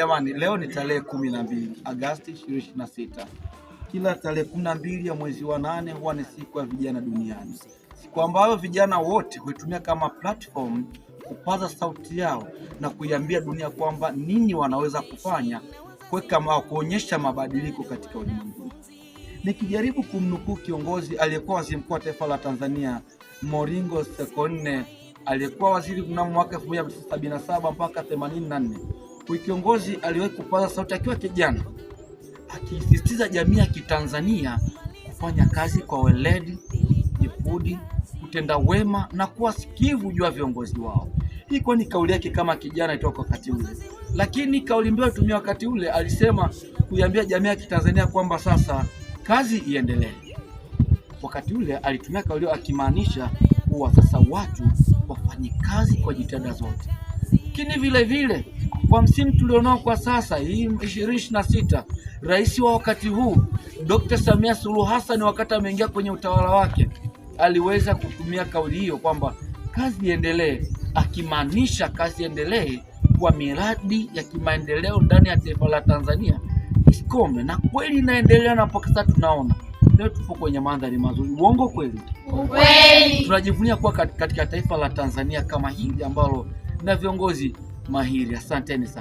jamani, leo ni tarehe 12 Agosti 2026. Kila tarehe 12 ya mwezi wa 8 huwa ni siku ya vijana duniani, siku ambayo vijana wote huitumia kama platform kupaza sauti yao na kuiambia dunia kwamba nini wanaweza kufanya kuonyesha mabadiliko katika ulimwengu. Nikijaribu kumnukuu kiongozi aliyekuwa waziri mkuu wa taifa la Tanzania Moringo Sekonne, aliyekuwa waziri mnamo mwaka 1977 mpaka 84. Huyu kiongozi aliwahi kupaza sauti akiwa kijana, akisisitiza jamii ya Kitanzania kufanya kazi kwa weledi, juhudi, kutenda wema na kuwa sikivu juu ya viongozi wao. Hii kwa ni kauli yake kama kijana itoka wakati ule. Lakini kauli mbiu alitumia wakati ule, alisema kuiambia jamii ya Kitanzania kwamba sasa kazi iendelee. Wakati ule alitumia kauli hiyo akimaanisha kuwa sasa watu wafanye kazi kwa jitihada zote. Lakini vile vile kwa msimu tulionao kwa sasa hii 2026, rais wa wakati huu Dr. Samia Suluhu Hassan, wakati ameingia kwenye utawala wake, aliweza kutumia kauli hiyo kwamba kazi iendelee, akimaanisha kazi iendelee kwa miradi ya kimaendeleo ndani ya taifa la Tanzania isikome, na kweli inaendelea. Na mpaka sasa tunaona leo tupo kwenye mandhari mazuri. Uongo kweli? Ukweli. Tunajivunia kuwa katika taifa la Tanzania kama hili ambalo na viongozi mahiri. Asanteni sana.